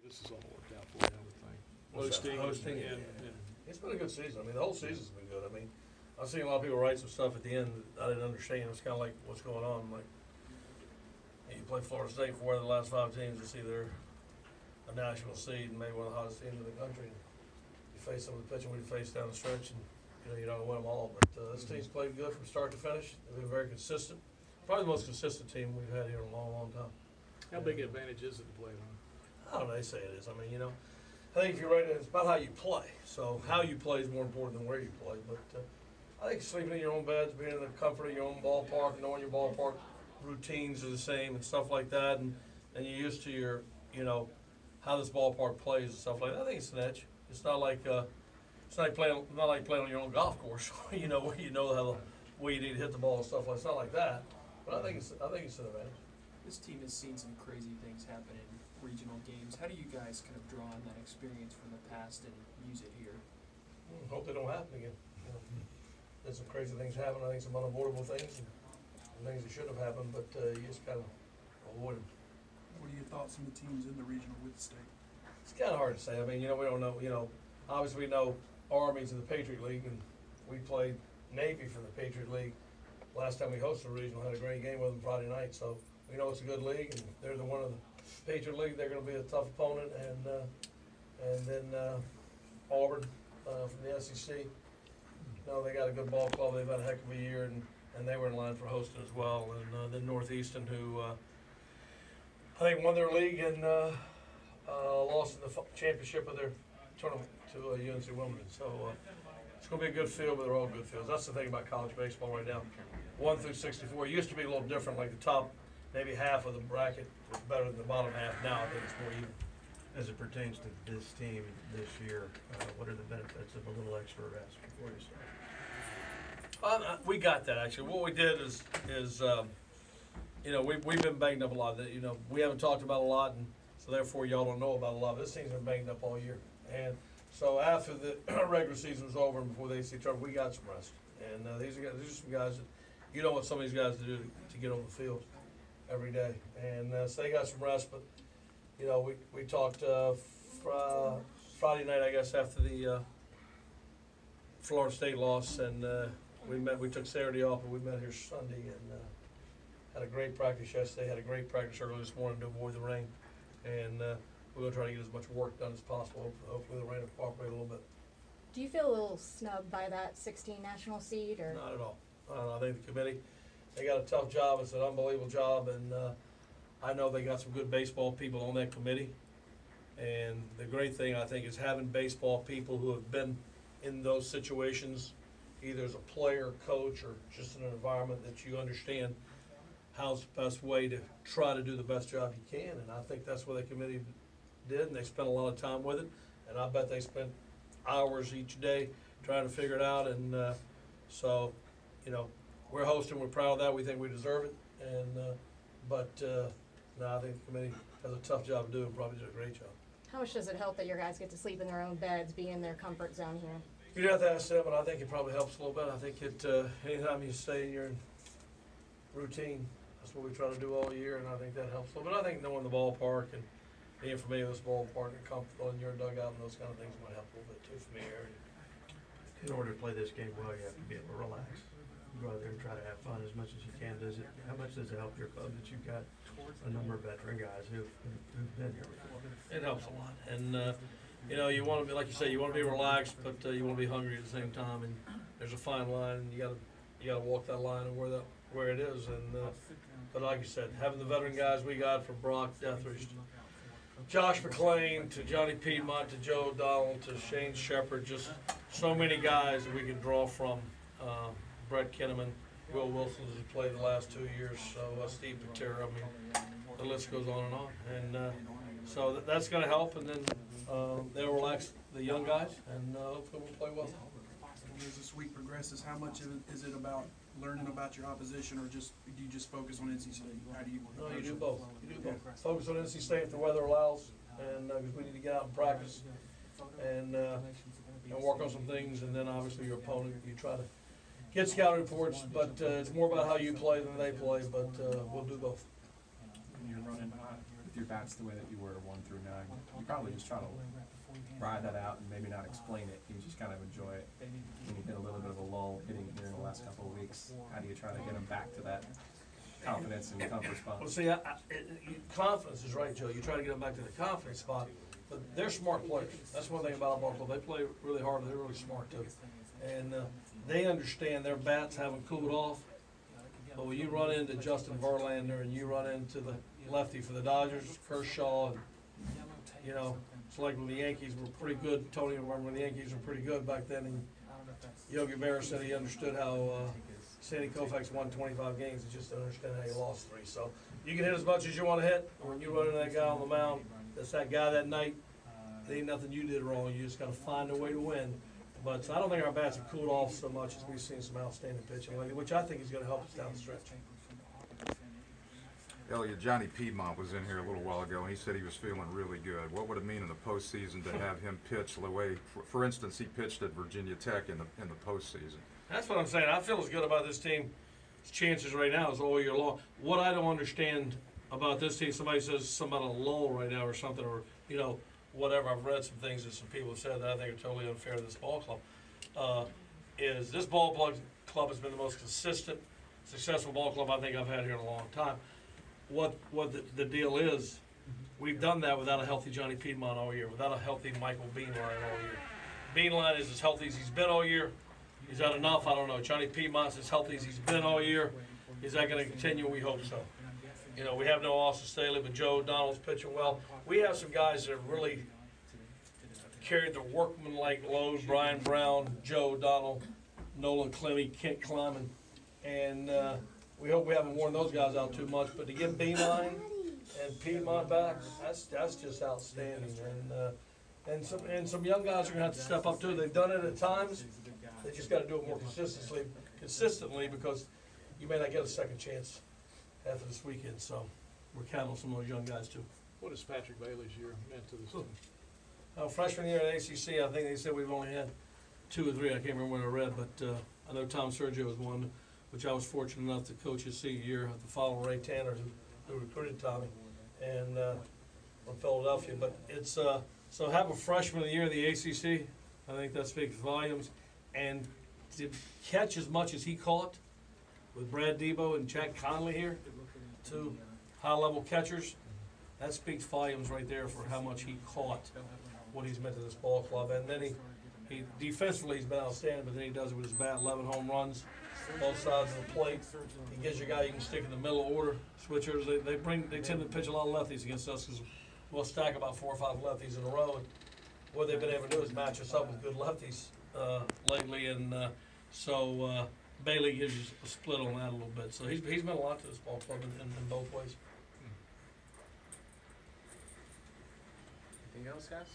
This has all worked out for you, I would think. Hosting, and it's been a good season. I mean, the whole season's been good. I mean, I've seen a lot of people write some stuff at the end that I didn't understand. It's kind of like what's going on. Like, you play Florida State for one of the last 5 teams. It's either a national seed and maybe one of the hottest teams in the country. You face some of the pitching we faced down the stretch, and you don't win them all. But this team's played good from start to finish. They've been very consistent. Probably the most consistent team we've had here in a long, long time. how big an advantage is it to play on? I don't know, they say it is. I mean, I think if you're right, it's about how you play. So how you play is more important than where you play. But I think sleeping in your own beds, being in the comfort of your own ballpark, knowing your ballpark routines are the same and stuff like that, and you're used to your, how this ballpark plays and stuff like that. I think it's an edge. It's not like playing on your own golf course, where you know how the way you need to hit the ball and stuff like. It's not like that. But I think it's an advantage. This team has seen some crazy things happen in regional games. How do you guys kind of draw on that experience from the past and use it here? Hope they don't happen again. There's some crazy things happen. I think some unavoidable things and things that shouldn't have happened, but you just kind of avoid them. What are your thoughts on the teams in the regional with the state? It's kind of hard to say. I mean, we don't know. Obviously we know Army's in the Patriot League, and we played Navy for the Patriot League. Last time we hosted a regional, had a great game with them Friday night, so we know it's a good league, and they're the one of the Patriot League. They're going to be a tough opponent, and then Auburn from the SEC. They got a good ball club. They've had a heck of a year, and they were in line for hosting as well. And then Northeastern, who I think won their league and lost in the championship of their tournament to UNC Wilmington. So it's going to be a good field, but they're all good fields. That's the thing about college baseball right now. 1 through 64. It used to be a little different, like the top maybe half of the bracket was better than the bottom half. Now I think it's more even. As it pertains to this team this year, what are the benefits of a little extra rest before you start? We got that, actually. What we did is we've been banged up a lot. We haven't talked about a lot, and so therefore y'all don't know about a lot. This team's been banged up all year. And so after the regular season was over and before the ACC tournament, we got some rest. And these are some guys that you don't want some of these guys to do to get on the field every day. And so they got some rest, but we talked Friday night, I guess, after the Florida State loss, and we took Saturday off, and we met here Sunday, and had a great practice yesterday, had a great practice early this morning to avoid the rain, and we're going to try to get as much work done as possible. Hopefully the rain will cooperate a little bit. Do you feel a little snubbed by that 16 national seed? Or? Not at all. I think the committee, they got a tough job. It's an unbelievable job, and I know they got some good baseball people on that committee. And the great thing, I think, is having baseball people who have been in those situations, either as a player, coach, or just in an environment that you understand how's the best way to try to do the best job you can. And I think that's what the committee did, and they spent a lot of time with it. And I bet they spent hours each day trying to figure it out. And so, we're hosting. We're proud of that. We think we deserve it. And no, I think the committee has a tough job to do and probably did a great job. How much does it help that your guys get to sleep in their own beds, be in their comfort zone here? You'd have to ask them, but I think it probably helps a little bit. I think anytime you stay in your routine, that's what we try to do all year, and I think that helps a little bit. I think knowing the ballpark and being familiar with this ballpark and comfortable in your dugout and those kind of things might help a little bit too, familiarity. In order to play this game well, you have to be able to relax. Go out there and try to have fun as much as you can. How much does it help your club that you've got a number of veteran guys who've been here before? It helps a lot, and you want to be, like you say, you want to be relaxed, but you want to be hungry at the same time. And there's a fine line, and you got to walk that line and where it is. And but like you said, having the veteran guys we got, from Brock Deathridge, Josh McClain, to Johnny Piedmont, to Joe O'Donnell, to Shane Shepard, just so many guys that we can draw from. Brett Kinnaman, Will Wilson, who's played the last 2 years, so Steve Patera. I mean, the list goes on and on. And so that's going to help, and then they'll relax the young guys, and hopefully we'll play well. As this week progresses, how much is it about learning about your opposition, or do you just focus on NC State? How do you? No, you do both. You do both. Focus on NC State if the weather allows, and because we need to get out and practice and work on some things, and then obviously your opponent, you try to get scout reports, but it's more about how you play than they play, but we'll do both. You're running with your bats the way that you were 1 through 9, you probably just try to ride that out and maybe not explain it. You just kind of enjoy it. When you hit a little bit of a lull hitting here in the last couple of weeks, how do you try to get them back to that confidence and comfort spot? Well, see, confidence is right, Joe. You try to get them back to the confidence spot, but they're smart players. That's one thing about a ball club. They play really hard, but they're really smart too. And they understand their bats haven't cooled off. But when you run into Justin Verlander and you run into the lefty for the Dodgers, Kershaw, and, you know, it's like when the Yankees were pretty good. Tony, remember when the Yankees were pretty good back then, and Yogi Berra said he understood how Sandy Koufax won 25 games. He just didn't understand how he lost 3. So you can hit as much as you want to hit. When you run into that guy on the mound, that's that guy that night, there ain't nothing you did wrong. You just got to find a way to win. But I don't think our bats have cooled off so much as we've seen some outstanding pitching lately, which I think is going to help us down the stretch. Elliott, Johnny Piedmont was in here a little while ago, and he said he was feeling really good. What would it mean in the postseason to have him pitch the way, for instance, he pitched at Virginia Tech in the postseason? That's what I'm saying. I feel as good about this team's chances right now as all year long. What I don't understand about this team, somebody says something about a lull right now or something, or, you know, whatever. I've read some things that some people have said that I think are totally unfair to this ball club. Is this ball club has been the most consistent, successful ball club I think I've had here in a long time. What the deal is, we've done that without a healthy Johnny Piedmont all year, without a healthy Michael Beanline all year. Beanline is as healthy as he's been all year. Is that enough? I don't know. Johnny Piedmont's as healthy as he's been all year. Is that going to continue? We hope so. You know, we have no Austin Staley, but Joe O'Donnell's pitching well. We have some guys that have really carried the workman-like load. Brian Brown, Joe O'Donnell, Nolan Clemmy, Kent Kleiman, and we hope we haven't worn those guys out too much. But to get Beanline and Piedmont back, that's just outstanding. And some young guys are going to have to step up too. They've done it at times. They just got to do it more consistently because you may not get a second chance after this weekend. So we're counting on some of those young guys too. What has Patrick Bailey's year meant to this team? Freshman year at ACC, I think they said we've only had 2 or 3. I can't remember what I read, but I know Tom Sergio was one, which I was fortunate enough to coach his senior year to follow Ray Tanner, who recruited Tommy, and from Philadelphia. But it's so have a freshman of the year in the ACC. I think that speaks volumes. And to catch as much as he caught with Brad Debo and Jack Conley here, 2 high-level catchers, that speaks volumes right there for how much he caught, what he's meant to this ball club. And then he defensively he's been outstanding, but then he does it with his bat. 11 home runs, both sides of the plate. He gives you a guy you can stick in the middle order. Switchers, they tend to pitch a lot of lefties against us because we'll stack about 4 or 5 lefties in a row. And what they've been able to do is match us up with good lefties lately, and so Bailey gives you a split on that a little bit. So he's meant a lot to this ball club in both ways. Anything else, guys?